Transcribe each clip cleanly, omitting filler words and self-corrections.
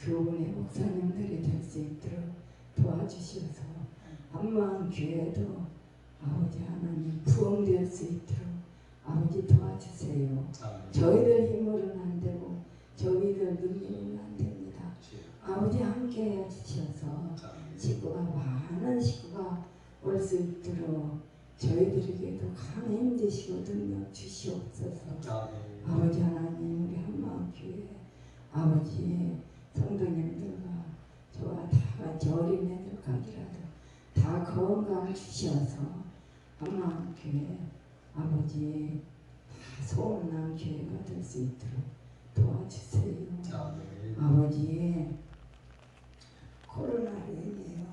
교훈의 목사님들이 될 수 있도록 도와주셔서 한마음교회도 아버지 하나님 부흥될 수 있도록 아버지 도와주세요. 저희들 힘으로는 안 되고 저희들 능력으로는 안 됩니다. 아버지 함께 해주셔서 식구가 많은 식구가 올 수 있도록 저희들에게도 강림 되시고 능력 주시옵소서. 아버지 하나님 우리 한마음교회 아버지 성도님들과 저와 다 같이 어린애들까지라도 다 건강 주셔서 한마음교회 아버지 다 소문난 교회가 될 수 있도록 도와주세요. 아버지 코로나19이에요.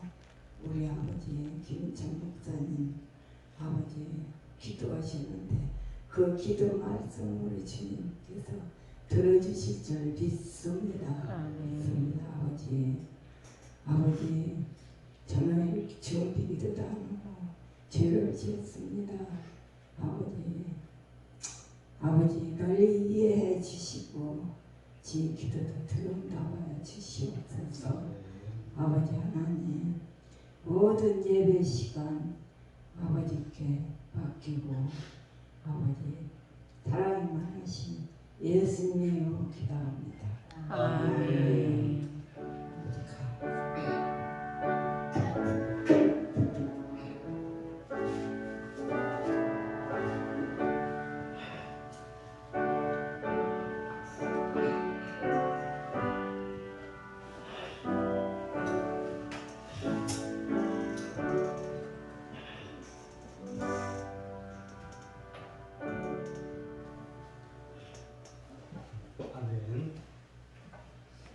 우리 아버지 김천 목사님 아버지 기도하시는데 그 기도 말씀 우리 주님께서 들어주실 줄 믿습니다. 믿습니다. 아버지 저는 준비기도도 안 하고 죄를 지었습니다. 아버지 널리 이해해 주시고 지 기도도 들은다와 주시옵소서. 아버지 하나님 모든 예배 시간 아버지께 맡기고 아버지 사랑이 많으신 예수님으로 기도합니다. 아멘.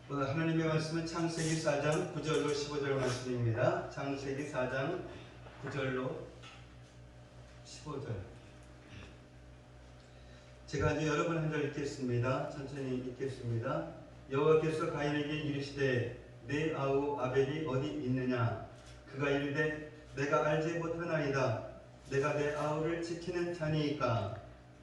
오늘 하나님의 말씀은 창세기 4장 9절로 15절 말씀입니다. 창세기 4장 9절로 15절. 제가 아주 여러 번 한 절 읽겠습니다. 천천히 읽겠습니다. 여호와께서 가인에게 이르시되 내 아우 아벨이 어디 있느냐? 그가 이르되 내가 알지 못하나이다. 내가 내 아우를 지키는 자니이까.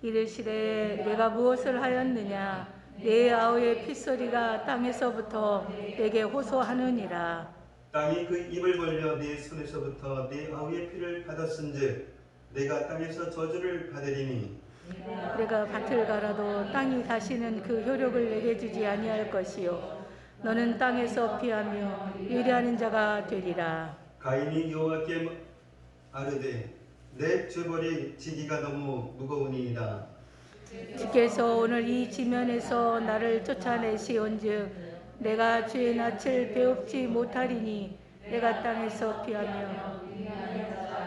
이르시되 내가 무엇을 하였느냐? 내 아우의 핏소리가 땅에서부터 내게 호소하느니라. 땅이 그 입을 벌려 네 손에서부터 네 아우의 피를 받았은즉 내가 땅에서 저주를 받으리니. 내가 밭을 갈아도 땅이 다시는 그 효력을 내게 주지 아니할 것이요 너는 땅에서 피하며 유리하는 자가 되리라. 가인이 여호와께 아뢰되 내 죄벌이 지기가 너무 무거우니이다. 주께서 오늘 이 지면에서 나를 쫓아내시온즉 내가 주의 낯을 배웁지 못하리니 내가 땅에서 피하며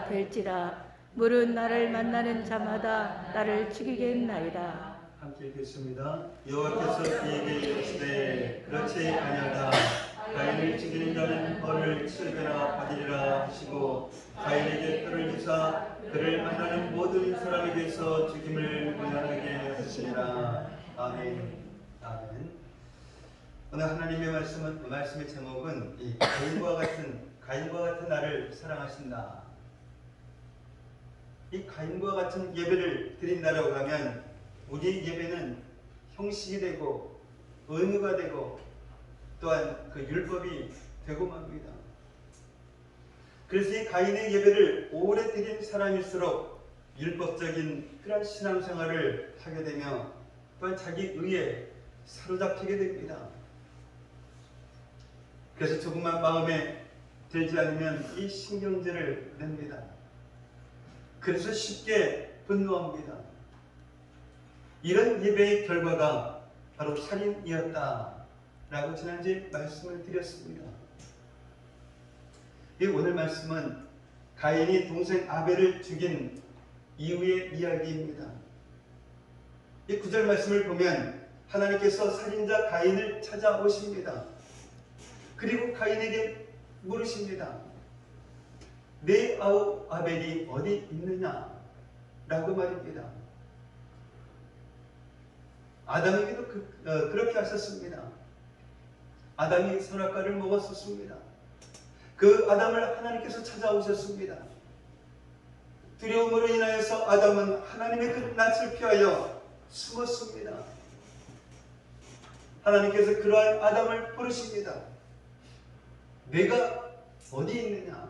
될지라. 물은 나를 만나는 자마다 나를 죽이겠나이다. 함께 읽겠습니다. 여호와께서 그에게 이르시되 그렇지 아니하다. 가인을 죽이는 자는 벌을 7배나 받으리라 하시고 가인에게 표를 주사 그를 만나는 모든 사람에게서 죽임을 면하게 하시니라. 아멘. 아멘. 오늘 하나님의 말씀의 제목은 이 가인과 같은 나를 사랑하신다. 이 가인과 같은 예배를 드린다라고 하면 우리 예배는 형식이 되고 의무가 되고 또한 그 율법이 되고 맙니다. 그래서 이 가인의 예배를 오래 드린 사람일수록 율법적인 그런 신앙생활을 하게 되며 또한 자기 의에 사로잡히게 됩니다. 그래서 조금만 마음에 들지 않으면 이 신경질을 냅니다. 그래서 쉽게 분노합니다. 이런 예배의 결과가 바로 살인이었다라고 지난주에 말씀을 드렸습니다. 이 오늘 말씀은 가인이 동생 아벨을 죽인 이후의 이야기입니다. 이 9절 말씀을 보면 하나님께서 살인자 가인을 찾아오십니다. 그리고 가인에게 물으십니다. 내 아우 아벨이 어디 있느냐? 라고 말입니다. 아담에게도 그렇게 하셨습니다. 아담이 선악과를 먹었었습니다. 그 아담을 하나님께서 찾아오셨습니다. 두려움으로 인하여서 아담은 하나님의 그 낯을 피하여 숨었습니다. 하나님께서 그러한 아담을 부르십니다. 내가 어디 있느냐?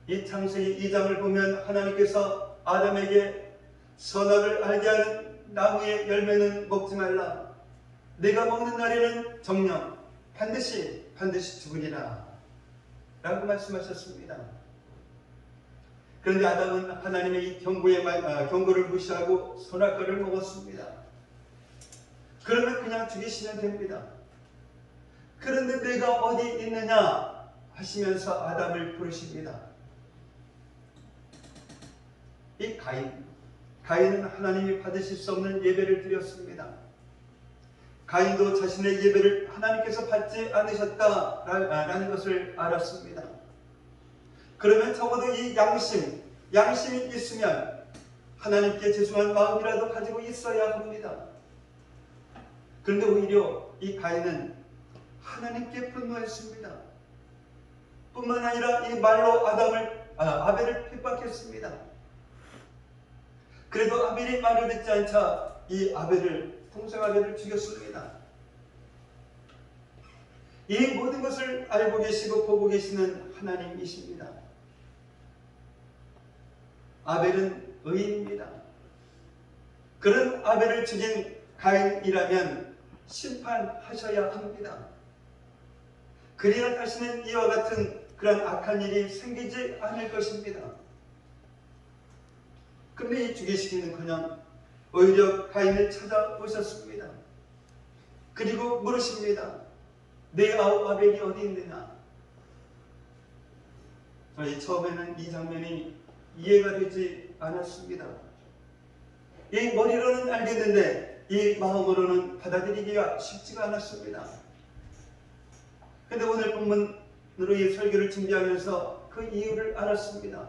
이 창세기 2장을 보면 하나님께서 아담에게 선악을 알게 하는 나무의 열매는 먹지 말라. 내가 먹는 날에는 정녕 반드시 죽으리라 라고 말씀하셨습니다. 그런데 아담은 하나님의 이 경고를 무시하고 선악과를 먹었습니다. 그러면 그냥 죽이시면 됩니다. 그런데 내가 어디 있느냐 하시면서 아담을 부르십니다. 이 가인은 하나님이 받으실 수 없는 예배를 드렸습니다. 가인도 자신의 예배를 하나님께서 받지 않으셨다라는 것을 알았습니다. 그러면 적어도 이 양심이 있으면 하나님께 죄송한 마음이라도 가지고 있어야 합니다. 그런데 오히려 이 가인은 하나님께 분노했습니다. 뿐만 아니라 이 말로 아벨을 핍박했습니다. 그래도 아벨이 말을 듣지 않자 이 동생 아벨을 죽였습니다. 이 모든 것을 알고 계시고 보고 계시는 하나님이십니다. 아벨은 의인입니다. 그런 아벨을 죽인 가인이라면 심판하셔야 합니다. 그래야 다시는 이와 같은 그런 악한 일이 생기지 않을 것입니다. 그런데 이 죽이시기는커녕 오히려 가인을 찾아오셨습니다. 그리고 물으십니다. 내 아우 아벨이 어디 있느냐? 저희 처음에는 이 장면이 이해가 되지 않았습니다. 이 머리로는 알겠는데 이 마음으로는 받아들이기가 쉽지가 않았습니다. 그런데 오늘 본문으로 이 설교를 준비하면서 그 이유를 알았습니다.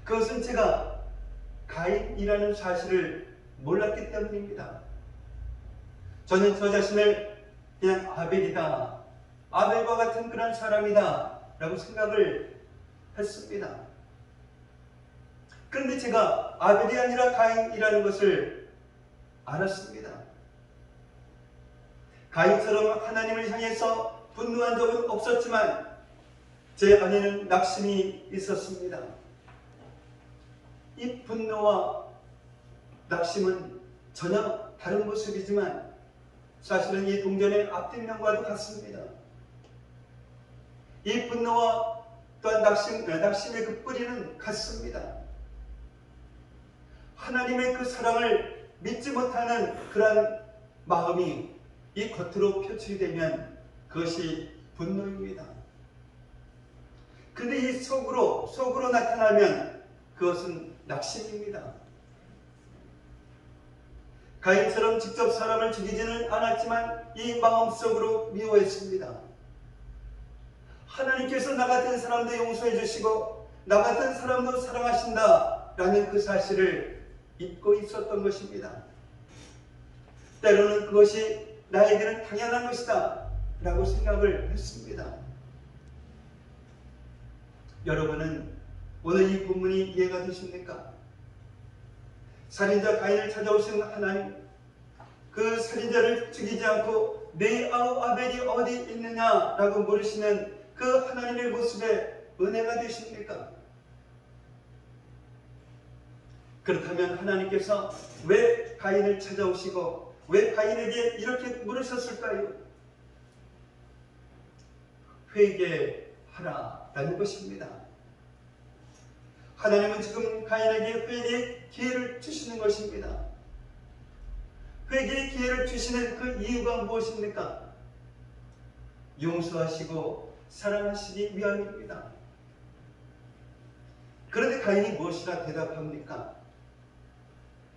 그것은 제가 가인이라는 사실을 몰랐기 때문입니다. 저는 저 자신을 그냥 아벨이다, 아벨과 같은 그런 사람이다 라고 생각을 했습니다. 그런데 제가 아벨이 아니라 가인이라는 것을 알았습니다. 가인처럼 하나님을 향해서 분노한 적은 없었지만 제 안에는 낙심이 있었습니다. 이 분노와 낙심은 전혀 다른 모습이지만 사실은 이 동전의 앞뒷면과도 같습니다. 이 분노와 또한 낙심의 그 뿌리는 같습니다. 하나님의 그 사랑을 믿지 못하는 그런 마음이 이 겉으로 표출이 되면 그것이 분노입니다. 그런데 이 속으로 나타나면 그것은 낙심입니다. 가인처럼 직접 사람을 죽이지는 않았지만 이 마음속으로 미워했습니다. 하나님께서 나 같은 사람도 용서해 주시고 나 같은 사람도 사랑하신다 라는 그 사실을 잊고 있었던 것입니다. 때로는 그것이 나에게는 당연한 것이다 라고 생각을 했습니다. 여러분은 오늘 이 본문이 이해가 되십니까? 살인자 가인을 찾아오신 하나님, 그 살인자를 죽이지 않고 내 아우 아벨이 어디 있느냐라고 물으시는 그 하나님의 모습에 은혜가 되십니까? 그렇다면 하나님께서 왜 가인을 찾아오시고 왜 가인에게 이렇게 물으셨을까요? 회개하라라는 것입니다. 하나님은 지금 가인에게 회개의 기회를 주시는 것입니다. 회개의 기회를 주시는 그 이유가 무엇입니까? 용서하시고 사랑하시기 위함입니다. 그런데 가인이 무엇이라 대답합니까?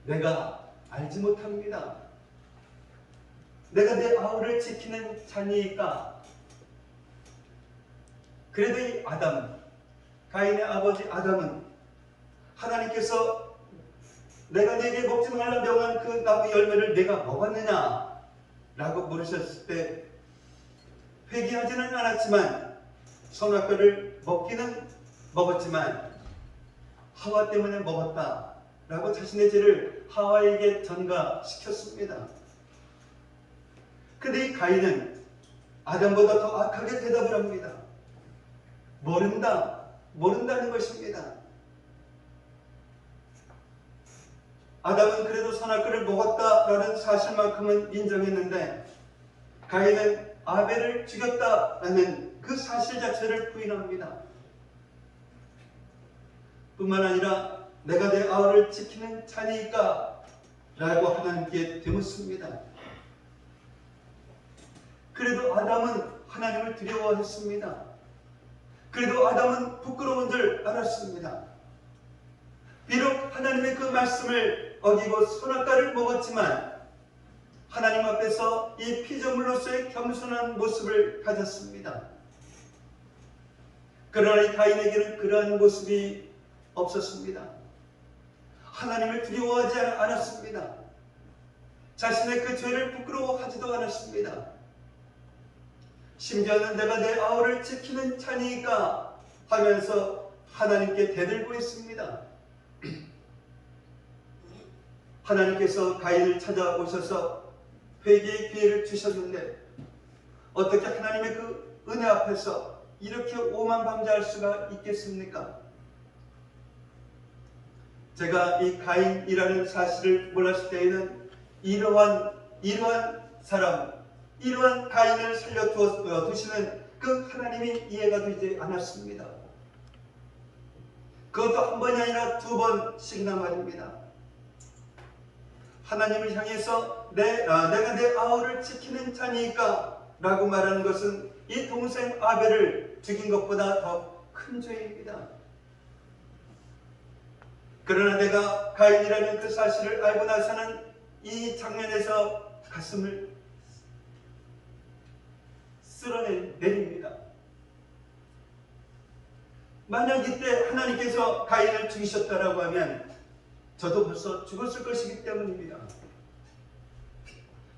내가 알지 못합니다. 내가 내 아우를 지키는 자니까. 그래도 이 가인의 아버지 아담은 하나님께서 내가 내게 먹지 말라 명한 그 나무 열매를 내가 먹었느냐 라고 물으셨을 때 회개하지는 않았지만 선악과를 먹기는 먹었지만 하와 때문에 먹었다 라고 자신의 죄를 하와에게 전가시켰습니다. 근데 이 가인은 아담보다 더 악하게 대답을 합니다. 모른다는 것입니다. 아담은 그래도 선악과를 먹었다라는 사실만큼은 인정했는데 가인은 아벨을 죽였다라는 그 사실 자체를 부인합니다. 뿐만 아니라 내가 내 아우를 지키는 자니까 라고 하나님께 되묻습니다. 그래도 아담은 하나님을 두려워했습니다. 그래도 아담은 부끄러운 줄 알았습니다. 비록 하나님의 그 말씀을 어기고 선악과를 먹었지만 하나님 앞에서 이 피조물로서의 겸손한 모습을 가졌습니다. 그러나 이 가인에게는 그러한 모습이 없었습니다. 하나님을 두려워하지 않았습니다. 자신의 그 죄를 부끄러워하지도 않았습니다. 심지어는 내가 내 아우를 지키는 자니까 하면서 하나님께 대들고 있습니다. 하나님께서 가인을 찾아오셔서 회개의 기회를 주셨는데 어떻게 하나님의 그 은혜 앞에서 이렇게 오만방자할 수가 있겠습니까? 제가 이 가인이라는 사실을 몰랐을 때에는 이러한 사람, 이러한 가인을 살려두시는 그 하나님이 이해가 되지 않았습니다. 그것도 한 번이 아니라 2번씩이나 말입니다. 하나님을 향해서 내가 내 아우를 지키는 자니까 라고 말하는 것은 이 동생 아벨을 죽인 것보다 더 큰 죄입니다. 그러나 내가 가인이라는 그 사실을 알고 나서는 이 장면에서 가슴을 쓸어내립니다. 만약 이때 하나님께서 가인을 죽이셨다라고 하면 저도 벌써 죽었을 것이기 때문입니다.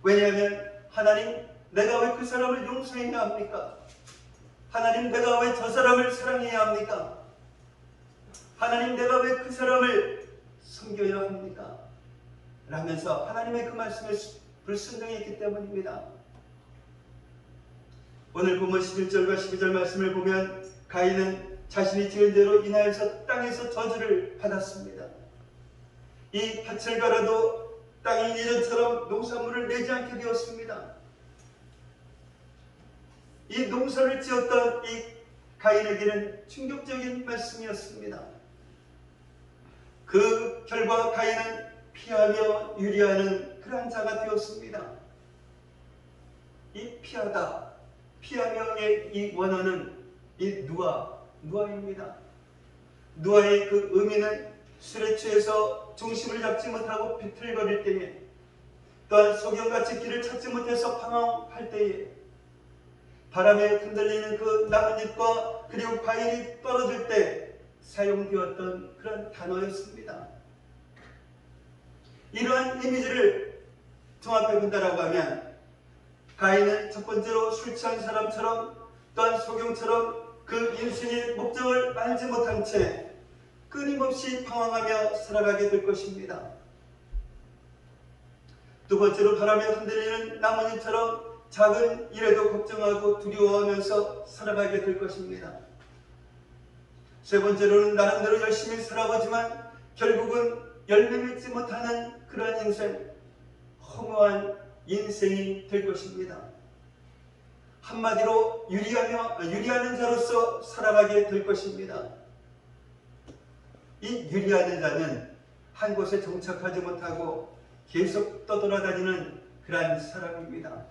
왜냐하면 하나님, 내가 왜 그 사람을 용서해야 합니까? 하나님, 내가 왜 저 사람을 사랑해야 합니까? 하나님, 내가 왜 그 사람을 섬겨야 합니까? 라면서 하나님의 그 말씀을 불순종했기 때문입니다. 오늘 본문 11절과 12절 말씀을 보면 가인은 자신이 지은 죄로 인하여서 땅에서 저주를 받았습니다. 이 밭을 갈아도 땅이 예전처럼 농산물을 내지 않게 되었습니다. 이 농사를 지었던 이 가인에게는 충격적인 말씀이었습니다. 그 결과 가인은 피하며 유리하는 그러한 자가 되었습니다. 이 피하며의 이 원어는 이 누아입니다. 누아의 그 의미는 술에 취해서 중심을 잡지 못하고 비틀거릴 때에, 또한 소경같이 길을 찾지 못해서 방황할 때에, 바람에 흔들리는 그 나뭇잎과 그리고 과일이 떨어질 때 사용되었던 그런 단어였습니다. 이러한 이미지를 종합해 본다라고 하면 가인은 첫 번째로 술 취한 사람처럼, 또한 소경처럼 그 인생의 목적을 알지 못한 채 끊임없이 방황하며 살아가게 될 것입니다. 두 번째로 바람에 흔들리는 나뭇잎처럼 작은 일에도 걱정하고 두려워하면서 살아가게 될 것입니다. 세 번째로는 나름대로 열심히 살아보지만 결국은 열매 맺지 못하는 그러한 인생, 허무한 인생이 될 것입니다. 한마디로 유리하는 자로서 살아가게 될 것입니다. 이 유리하는 자는 한 곳에 정착하지 못하고 계속 떠돌아다니는 그러한 사람입니다.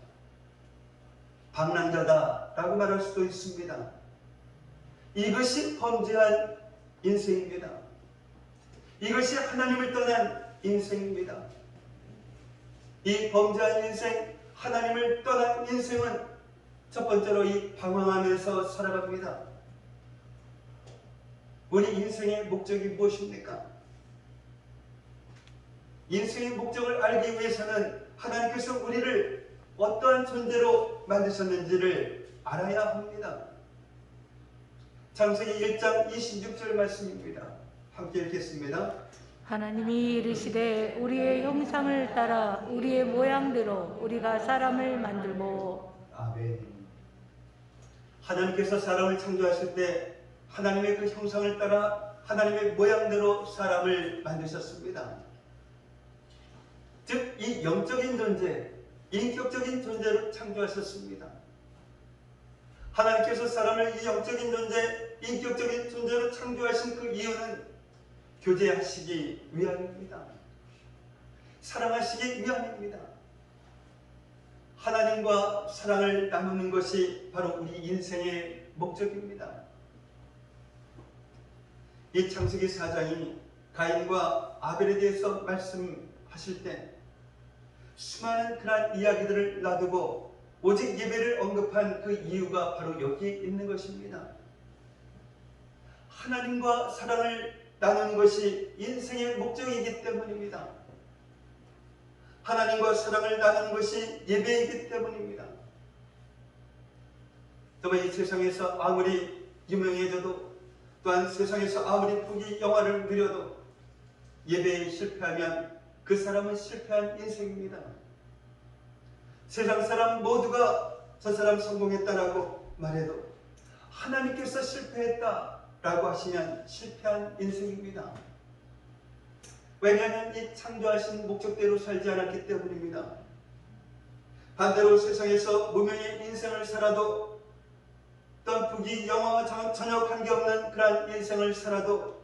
방랑자다라고 말할 수도 있습니다. 이것이 범죄한 인생입니다. 이것이 하나님을 떠난 인생입니다. 이 범죄한 인생, 하나님을 떠난 인생은 첫 번째로 이 방황하면서 살아갑니다. 우리 인생의 목적이 무엇입니까? 인생의 목적을 알기 위해서는 하나님께서 우리를 어떠한 존재로 만드셨는지를 알아야 합니다. 창세기 1장 26절 말씀입니다. 함께 읽겠습니다. 하나님이 이르시되 우리의 형상을 따라 우리의 모양대로 우리가 사람을 만들고. 아멘. 하나님께서 사람을 창조하실 때 하나님의 그 형상을 따라 하나님의 모양대로 사람을 만드셨습니다. 즉, 이 영적인 존재, 인격적인 존재로 창조하셨습니다. 하나님께서 사람을 이 영적인 존재, 인격적인 존재로 창조하신 그 이유는 교제하시기 위함입니다. 사랑하시기 위함입니다. 하나님과 사랑을 나누는 것이 바로 우리 인생의 목적입니다. 이 창세기 4장이 가인과 아벨에 대해서 말씀하실 때 수많은 그러한 이야기들을 놔두고 오직 예배를 언급한 그 이유가 바로 여기에 있는 것입니다. 하나님과 사랑을 나누는 것이 인생의 목적이기 때문입니다. 하나님과 사랑을 나누는 것이 예배이기 때문입니다. 정말 이 세상에서 아무리 유명해져도 또한 세상에서 아무리 부귀 영화를 누려도 예배에 실패하면 그 사람은 실패한 인생입니다. 세상 사람 모두가 저 사람 성공했다라고 말해도 하나님께서 실패했다라고 하시면 실패한 인생입니다. 왜냐하면 이 창조하신 목적대로 살지 않았기 때문입니다. 반대로 세상에서 무명의 인생을 살아도 또한 부귀 영화와 전혀 관계없는 그러한 인생을 살아도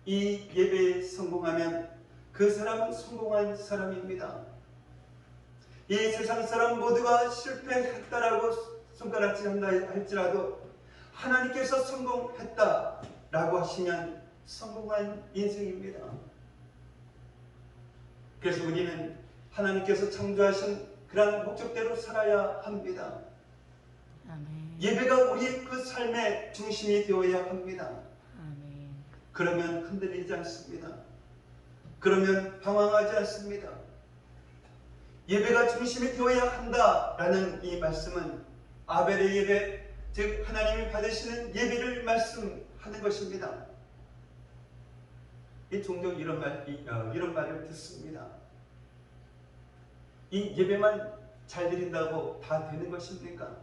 이 예배에 성공하면 그 사람은 성공한 사람입니다. 이 세상 사람 모두가 실패했다라고 손가락질한다 할지라도 하나님께서 성공했다라고 하시면 성공한 인생입니다. 그래서 우리는 하나님께서 창조하신 그러한 목적대로 살아야 합니다. 아멘. 예배가 우리의 그 삶의 중심이 되어야 합니다. 아멘. 그러면 흔들리지 않습니다. 그러면 방황하지 않습니다. 예배가 중심이 되어야 한다라는 이 말씀은 아벨의 예배, 즉 하나님이 받으시는 예배를 말씀하는 것입니다. 종종 이런 말을 듣습니다. 이 예배만 잘 드린다고 다 되는 것입니까?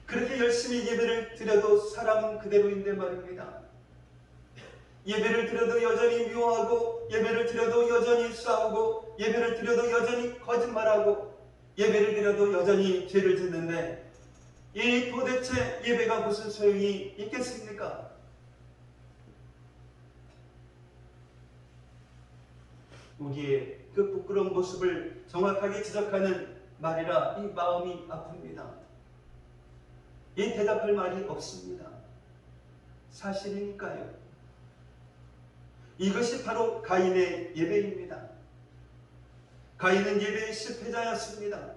그렇게 열심히 예배를 드려도 사람은 그대로인데 말입니다. 예배를 드려도 여전히 미워하고, 예배를 드려도 여전히 싸우고, 예배를 드려도 여전히 거짓말하고, 예배를 드려도 여전히 죄를 짓는데 이 도대체 예배가 무슨 소용이 있겠습니까? 우리의 그 부끄러운 모습을 정확하게 지적하는 말이라 이 마음이 아픕니다. 이 대답할 말이 없습니다. 사실이니까요. 이것이 바로 가인의 예배입니다. 가인은 예배의 실패자였습니다.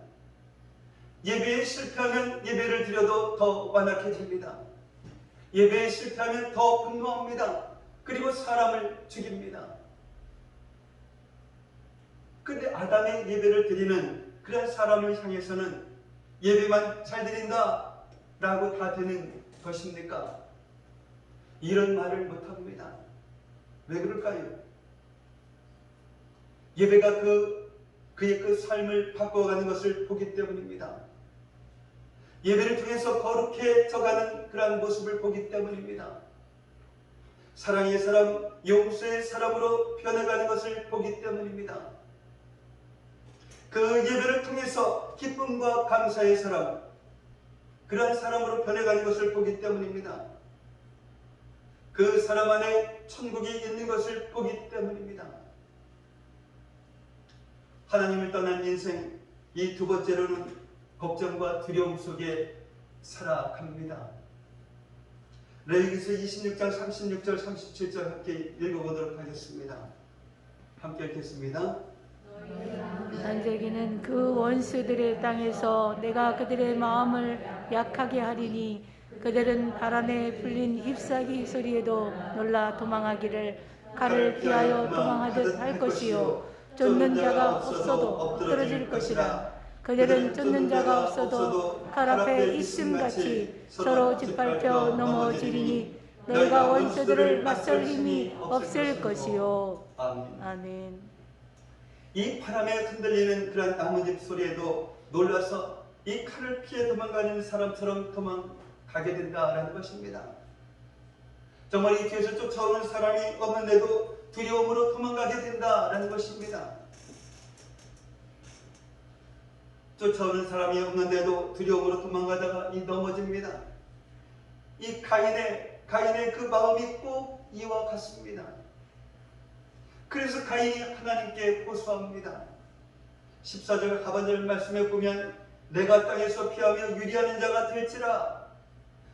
예배에 실패하면 예배를 드려도 더 완악해집니다. 예배에 실패하면 더 분노합니다. 그리고 사람을 죽입니다. 근데 아담의 예배를 드리는 그런 사람을 향해서는 예배만 잘 드린다 라고 다 되는 것입니까? 이런 말을 못합니다. 왜 그럴까요? 예배가 그의 그 삶을 바꿔가는 것을 보기 때문입니다. 예배를 통해서 거룩해져가는 그러한 모습을 보기 때문입니다. 사랑의 사람, 용서의 사람으로 변해가는 것을 보기 때문입니다. 그 예배를 통해서 기쁨과 감사의 사람, 그러한 사람으로 변해가는 것을 보기 때문입니다. 그 사람 안에 천국이 있는 것을 보기 때문입니다. 하나님을 떠난 인생, 이 두 번째로는 걱정과 두려움 속에 살아갑니다. 레위기서 26장 36절 37절 함께 읽어보도록 하겠습니다. 함께 읽겠습니다. 산제기는 그 원수들의 땅에서 내가 그들의 마음을 약하게 하리니 그들은 바람에 불린 잎사귀 소리에도 놀라 도망하기를 칼을 피하여 도망하듯 할 것이요 쫓는 자가 없어도 엎드러질 것이라. 그들은 쫓는 자가 없어도 칼 앞에 있음같이 서로 짓밟혀 넘어지리니 너희가 원수들을 맞설 힘이 없을 것이요. 아멘. 아멘. 이 바람에 흔들리는 그런 나뭇잎 소리에도 놀라서 이 칼을 피해 도망가는 사람처럼 도망가게 된다라는 것입니다. 정말 이 뒤에서 쫓아오는 사람이 없는데도 두려움으로 도망가게 된다라는 것입니다. 쫓아오는 사람이 없는데도 두려움으로 도망가다가 넘어집니다. 이 가인의 그 마음이 꼭 이와 같습니다. 그래서 가인이 하나님께 호소합니다. 14절 하반절 말씀에 보면 내가 땅에서 피하며 유리하는 자가 될지라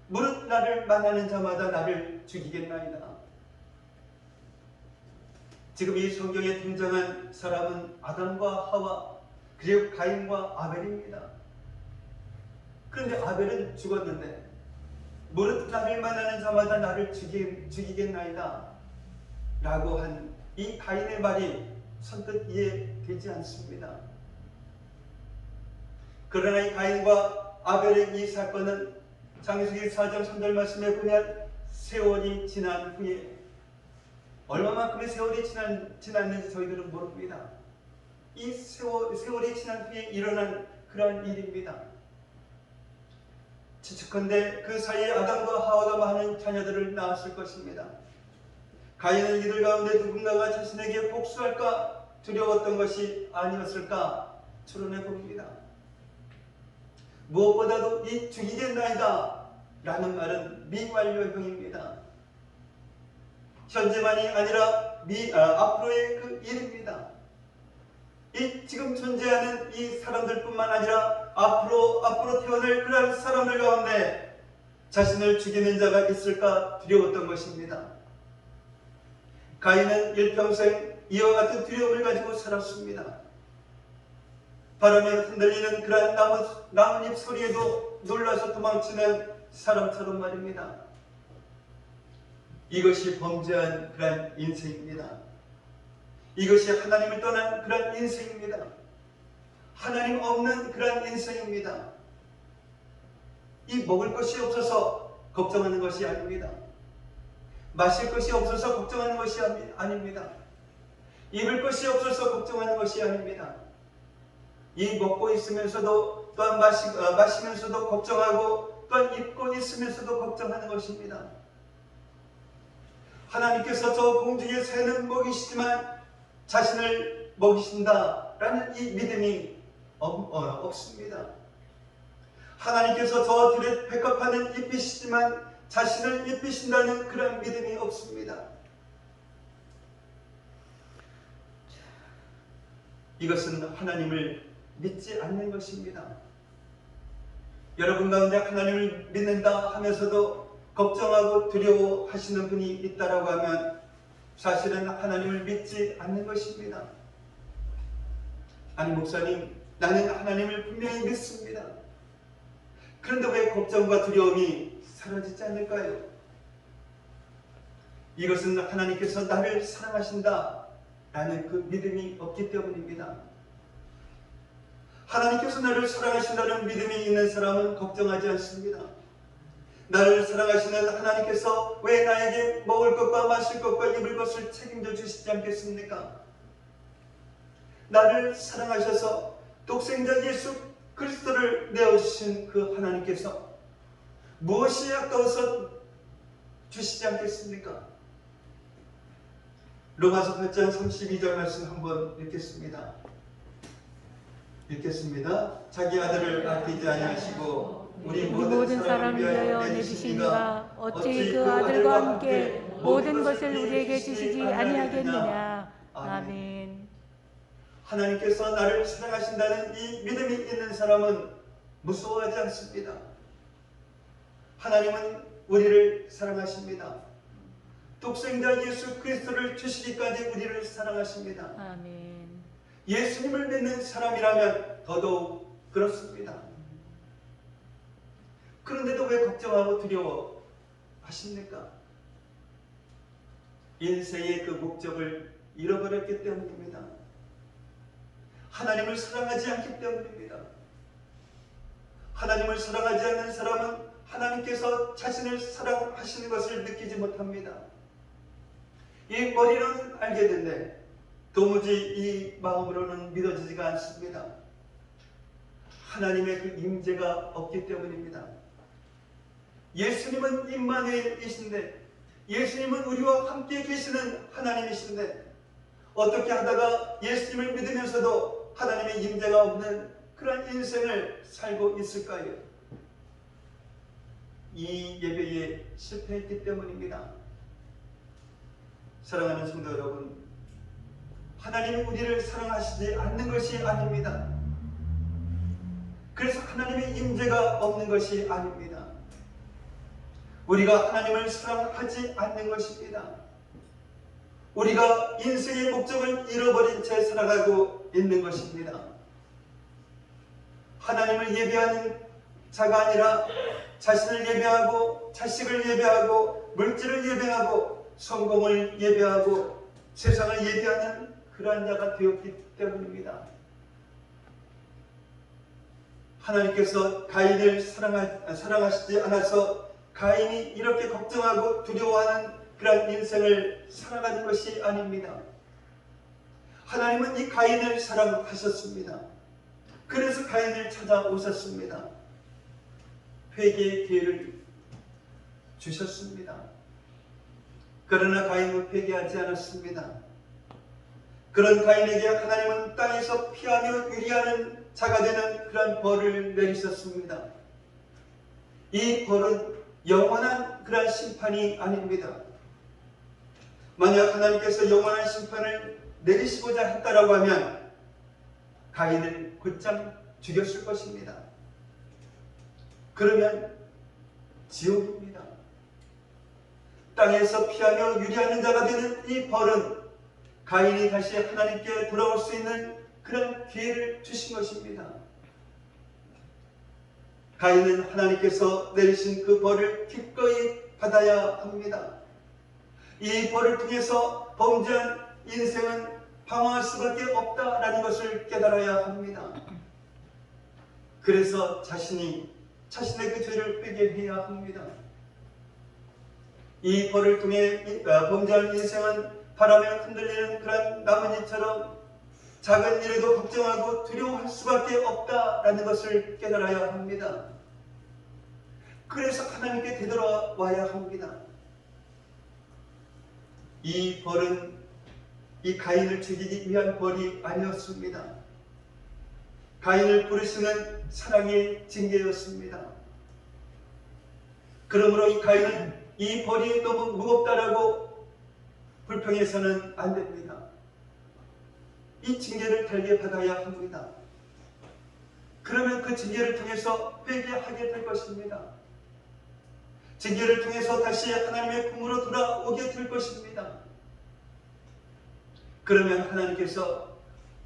무릇 나를 만나는 자마다 나를 죽이겠나이다. 지금 이 성경에 등장한 사람은 아담과 하와 그리고 가인과 아벨입니다. 그런데 아벨은 죽었는데 무릇 나를 만나는 자마다 나를 죽이겠나이다 라고 한 이 가인의 말이 선뜻 이해되지 않습니다. 그러나 이 가인과 아벨의 이 사건은 창세기 4장 3절 말씀에 보면 세월이 지난 후에 얼마만큼의 세월이 지났는지 저희들은 모릅니다. 이 세월이 지난 후에 일어난 그러한 일입니다. 추측컨대 그 사이에 아담과 하와가 많은 자녀들을 낳았을 것입니다. 가인은 이들 가운데 누군가가 자신에게 복수할까 두려웠던 것이 아니었을까 추론해 봅니다. 무엇보다도 이 죽이겠나이다 라는 말은 미완료형입니다. 현재만이 아니라 앞으로의 그 일입니다. 이 지금 존재하는 이 사람들뿐만 아니라 앞으로 태어날 그런 사람들 가운데 자신을 죽이는 자가 있을까 두려웠던 것입니다. 가인은 일평생 이와 같은 두려움을 가지고 살았습니다. 바람에 흔들리는 그러한 나뭇잎 소리에도 놀라서 도망치는 사람처럼 말입니다. 이것이 범죄한 그러한 인생입니다. 이것이 하나님을 떠난 그러한 인생입니다. 하나님 없는 그러한 인생입니다. 이 먹을 것이 없어서 걱정하는 것이 아닙니다. 마실 것이 없어서 걱정하는 것이 아닙니다. 입을 것이 없어서 걱정하는 것이 아닙니다. 이 먹고 있으면서도 또한 마시면서도 걱정하고 또한 입고 있으면서도 걱정하는 것입니다. 하나님께서 저 공중의 새는 먹이시지만 자신을 먹이신다라는 이 믿음이 없습니다. 하나님께서 저 들의 백합화는 입히시지만 자신을 입히신다는 그런 믿음이 없습니다. 이것은 하나님을 믿지 않는 것입니다. 여러분 가운데 하나님을 믿는다 하면서도 걱정하고 두려워하시는 분이 있다라고 하면 사실은 하나님을 믿지 않는 것입니다. 아니 목사님, 나는 하나님을 분명히 믿습니다. 그런데 왜 걱정과 두려움이 사라지지 않을까요? 이것은 하나님께서 나를 사랑하신다 라는 그 믿음이 없기 때문입니다. 하나님께서 나를 사랑하신다는 믿음이 있는 사람은 걱정하지 않습니다. 나를 사랑하시는 하나님께서 왜 나에게 먹을 것과 마실 것과 입을 것을 책임져 주시지 않겠습니까? 나를 사랑하셔서 독생자 예수 그리스도를 내어주신 그 하나님께서 무엇이 아까워서 주시지 않겠습니까? 로마서 8장 32절 말씀 한번 읽겠습니다. 자기 아들을 아끼지 아니하시고 우리 모든 사람을 위하여 내주시니가 어찌 그 아들과 함께 모든 것을 우리에게 주시지 아니하겠느냐. 아멘. 하나님께서 나를 사랑하신다는 이 믿음이 있는 사람은 무서워하지 않습니다. 하나님은 우리를 사랑하십니다. 독생자 예수 그리스도를 주시기까지 우리를 사랑하십니다. 아멘. 예수님을 믿는 사람이라면 더더욱 그렇습니다. 그런데도 왜 걱정하고 두려워하십니까? 인생의 그 목적을 잃어버렸기 때문입니다. 하나님을 사랑하지 않기 때문입니다. 하나님을 사랑하지 않는 사람은 하나님께서 자신을 사랑하시는 것을 느끼지 못합니다. 이 머리로는 알게 된데 도무지 이 마음으로는 믿어지지가 않습니다. 하나님의 그 임재가 없기 때문입니다. 예수님은 임마누엘이신데, 예수님은 우리와 함께 계시는 하나님이신데, 어떻게 하다가 예수님을 믿으면서도 하나님의 임재가 없는 그런 인생을 살고 있을까요? 이 예배에 실패했기 때문입니다. 사랑하는 성도 여러분, 하나님이 우리를 사랑하시지 않는 것이 아닙니다. 그래서 하나님의 임재가 없는 것이 아닙니다. 우리가 하나님을 사랑하지 않는 것입니다. 우리가 인생의 목적을 잃어버린 채 살아가고 있는 것입니다. 하나님을 예배하는 자가 아니라 자신을 예배하고 자식을 예배하고 물질을 예배하고 성공을 예배하고 세상을 예배하는 그러한 자가 되었기 때문입니다. 하나님께서 가인을 사랑하시지 않아서 가인이 이렇게 걱정하고 두려워하는 그런 인생을 살아가는 것이 아닙니다. 하나님은 이 가인을 사랑하셨습니다. 그래서 가인을 찾아오셨습니다. 회개의 기회를 주셨습니다. 그러나 가인은 회개하지 않았습니다. 그런 가인에게 하나님은 땅에서 피하며 유리하는 자가 되는 그런 벌을 내리셨습니다. 이 벌은 영원한 그런 심판이 아닙니다. 만약 하나님께서 영원한 심판을 내리시고자 했다라고 하면 가인을 곧장 죽였을 것입니다. 그러면 지옥입니다. 땅에서 피하며 유리하는 자가 되는 이 벌은 가인이 다시 하나님께 돌아올 수 있는 그런 기회를 주신 것입니다. 가인은 하나님께서 내리신 그 벌을 기꺼이 받아야 합니다. 이 벌을 통해서 범죄한 인생은 방황할 수밖에 없다라는 것을 깨달아야 합니다. 그래서 자신의 그 죄를 회개해야 합니다. 이 벌을 통해 범죄한 인생은 바람에 흔들리는 그런 나뭇잎처럼 작은 일에도 걱정하고 두려워할 수밖에 없다라는 것을 깨달아야 합니다. 그래서 하나님께 되돌아와야 합니다. 이 벌은 이 가인을 죽이기 위한 벌이 아니었습니다. 가인을 부르시는 사랑의 징계였습니다. 그러므로 이 가인은 이 벌이 너무 무겁다라고 불평해서는 안 됩니다. 이 징계를 달게 받아야 합니다. 그러면 그 징계를 통해서 회개하게 될 것입니다. 징계를 통해서 다시 하나님의 품으로 돌아오게 될 것입니다. 그러면 하나님께서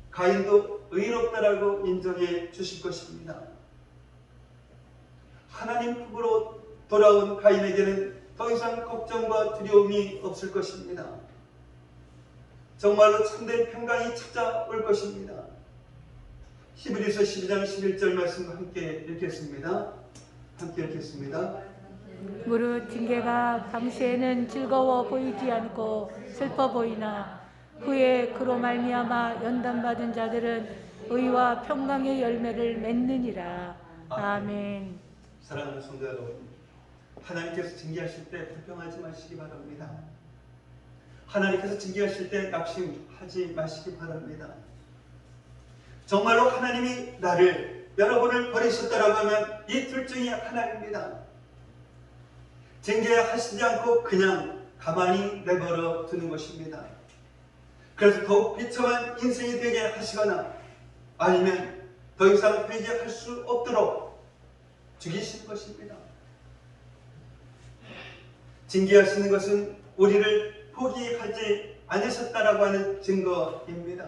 가인도 의롭다라고 인정해 주실 것입니다. 하나님 품으로 돌아온 가인에게는 더 이상 걱정과 두려움이 없을 것입니다. 정말로 참된 평강이 찾아올 것입니다. 히브리서 12장 11절 말씀과 함께 읽겠습니다. 무릇 징계가 당시에는 즐거워 보이지 않고 슬퍼 보이나 후에 그로 말미암아 연단받은 자들은 의와 평강의 열매를 맺느니라. 아멘. 사랑하는 성도 여러분, 하나님께서 징계하실 때 불평하지 마시기 바랍니다. 하나님께서 징계하실 때 낙심하지 마시기 바랍니다. 정말로 하나님이 나를 여러분을 버리셨다라고 하면 이 둘 중에 하나입니다. 징계하시지 않고 그냥 가만히 내버려 두는 것입니다. 그래서 더욱 비참한 인생이 되게 하시거나 아니면 더 이상 회개할 수 없도록 죽이실 것입니다. 징계하시는 것은 우리를 포기하지 않으셨다라고 하는 증거입니다.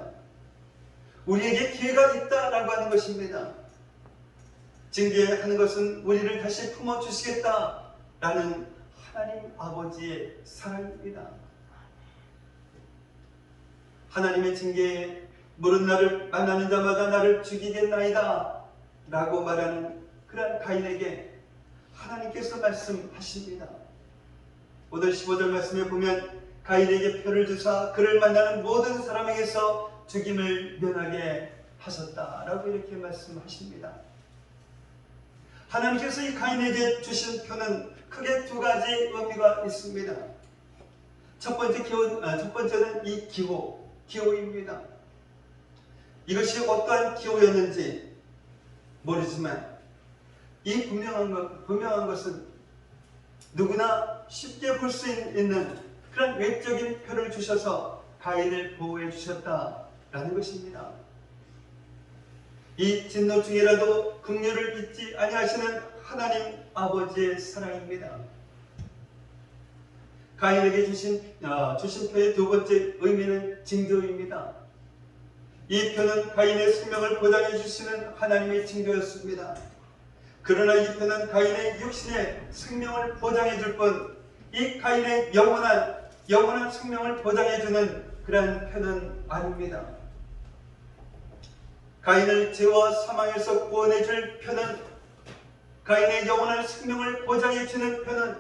우리에게 기회가 있다라고 하는 것입니다. 징계하는 것은 우리를 다시 품어주시겠다라는 하나님 아버지의 사랑입니다. 하나님의 징계에 물은 나를 만나는 자마다 나를 죽이겠나이다 라고 말하는 그러한 가인에게 하나님께서 말씀하십니다. 오늘 15절 말씀에 보면 가인에게 표를 주사 그를 만나는 모든 사람에게서 죽임을 면하게 하셨다라고 이렇게 말씀하십니다. 하나님께서 이 가인에게 주신 표는 크게 두 가지 의미가 있습니다. 첫 번째는 이 기호입니다. 이것이 어떠한 기호였는지 모르지만 이 분명한 것은 누구나 쉽게 볼 수 있는 그런 외적인 표를 주셔서 가인을 보호해 주셨다라는 것입니다. 이 진노 중이라도 긍휼을 잊지 아니하시는 하나님 아버지의 사랑입니다. 가인에게 주신 표의 두 번째 의미는 징조입니다. 이 표는 가인의 생명을 보장해 주시는 하나님의 징조였습니다. 그러나 이 표는 가인의 육신의 생명을 보장해 줄 뿐, 이 가인의 영원한 생명을 보장해 주는 그러한 표는 아닙니다. 가인을 죄와 사망에서 구원해 줄 표는, 가인의 영원한 생명을 보장해 주는 표는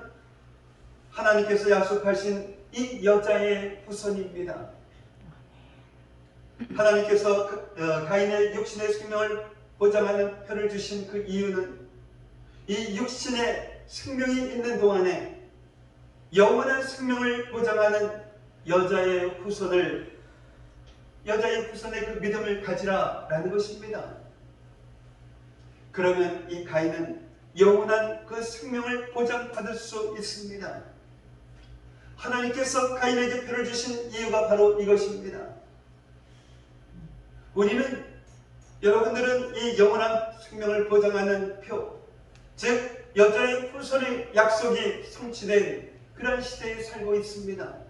하나님께서 약속하신 이 여자의 후손입니다. 하나님께서 가인의 육신의 생명을 보장하는 표를 주신 그 이유는 이 육신의 생명이 있는 동안에 영원한 생명을 보장하는 여자의 후손의 그 믿음을 가지라라는 것입니다. 그러면 이 가인은 영원한 그 생명을 보장받을 수 있습니다. 하나님께서 가인에게 표를 주신 이유가 바로 이것입니다. 여러분들은 이 영원한 생명을 보장하는 표, 즉 여자의 후손의 약속이 성취된 그런 시대에 살고 있습니다.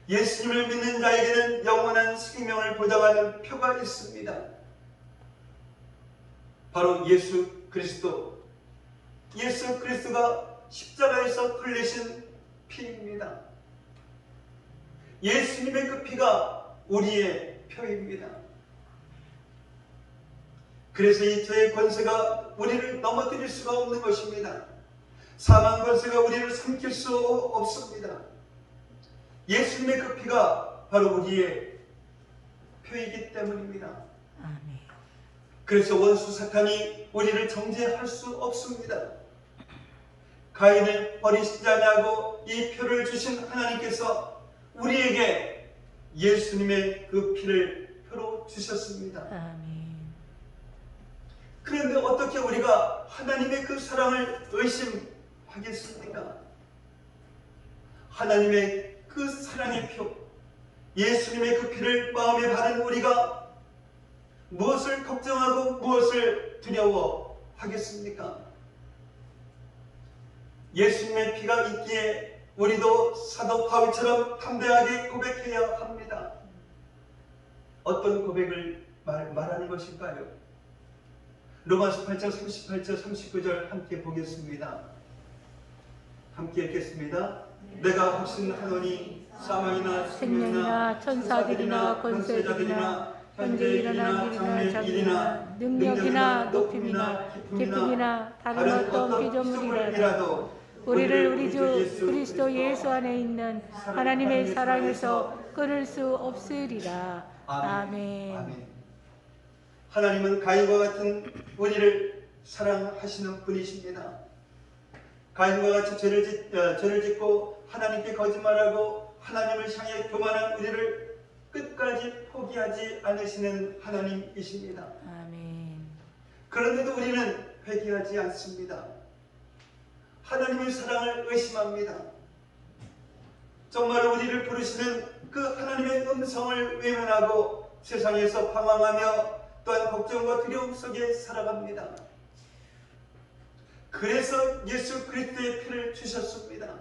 예수님을 믿는 자에게는 영원한 생명을 보장하는 표가 있습니다. 바로 예수 그리스도가 십자가에서 흘리신 피입니다. 예수님의 그 피가 우리의 표입니다. 그래서 이 죄의 권세가 우리를 넘어뜨릴 수가 없는 것입니다. 사망 권세가 우리를 삼킬 수 없습니다. 예수님의 그 피가 바로 우리의 표이기 때문입니다. 아멘. 그래서 원수 사탄이 우리를 정죄할 수 없습니다. 가인을 버리시지 아니하고 이 표를 주신 하나님께서 우리에게 예수님의 그 피를 표로 주셨습니다. 아멘. 그런데 어떻게 우리가 하나님의 그 사랑을 의심하겠습니까? 하나님의 그 사랑의 표, 예수님의 그 피를 마음에 받은 우리가 무엇을 걱정하고 무엇을 두려워하겠습니까? 예수님의 피가 있기에 우리도 사도 바울처럼 담대하게 고백해야 합니다. 어떤 고백을 말하는 것일까요? 로마서 8장 38절 39절 함께 보겠습니다. 함께 읽겠습니다. 내가 확신하노니 사망이나 생명이나 천사들이나 권세들이나 현재 일어난 일이나 장래나 능력이나 높임이나 기쁨이나 다른 어떤 피조물이라도 우리를 우리 주 그리스도 예수 안에 있는 하나님의 사랑에서 끊을 수 없으리라. 아멘. 하나님은 가인과 같은 우리를 사랑하시는 분이십니다. 가인과 같이 죄를 짓고 하나님께 거짓말하고 하나님을 향해 교만한 우리를 끝까지 포기하지 않으시는 하나님이십니다. 아멘. 그런데도 우리는 회개하지 않습니다. 하나님의 사랑을 의심합니다. 정말 우리를 부르시는 그 하나님의 음성을 외면하고 세상에서 방황하며 또한 걱정과 두려움 속에 살아갑니다. 그래서 예수 그리스도의 피를 주셨습니다.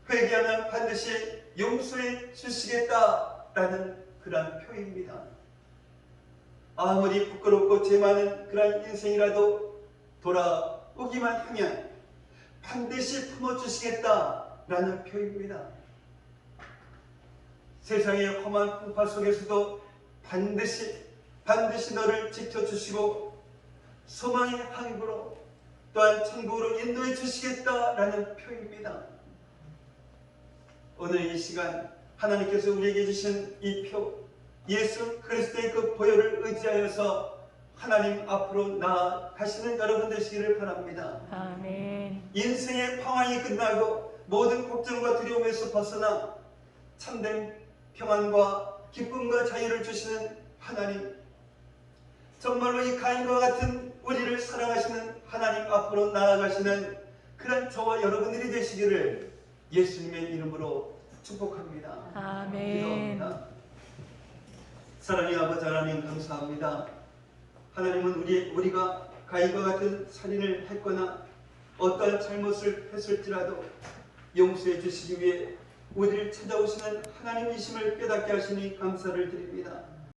회개하면 반드시 용서해 주시겠다라는 그러한 표입니다. 아무리 부끄럽고 죄 많은 그러한 인생이라도 돌아오기만 하면 반드시 품어주시겠다라는 표입니다. 세상의 험한 풍파 속에서도 반드시 너를 지켜주시고 소망의 항구로 또한 천국으로 인도해 주시겠다라는 표입니다. 오늘 이 시간 하나님께서 우리에게 주신 이 표, 예수 그리스도의 그 보혈을 의지하여서 하나님 앞으로 나아가시는 여러분 되시기를 바랍니다. 아멘. 인생의 방황이 끝나고 모든 걱정과 두려움에서 벗어나 참된 평안과 기쁨과 자유를 주시는 하나님, 정말로 이 가인과 같은 우리를 사랑하시는 하나님 앞으로 나아가시는 그런 저와 여러분들이 되시기를 예수님의 이름으로 축복합니다. 아멘. 기도합니다. 사랑의 아버지 하나님 감사합니다. 하나님은 우리가 가인과 같은 살인을 했거나 어떠한 잘못을 했을지라도 용서해 주시기 위해 우리를 찾아오시는 하나님이심을 깨닫게 하시니 감사를 드립니다.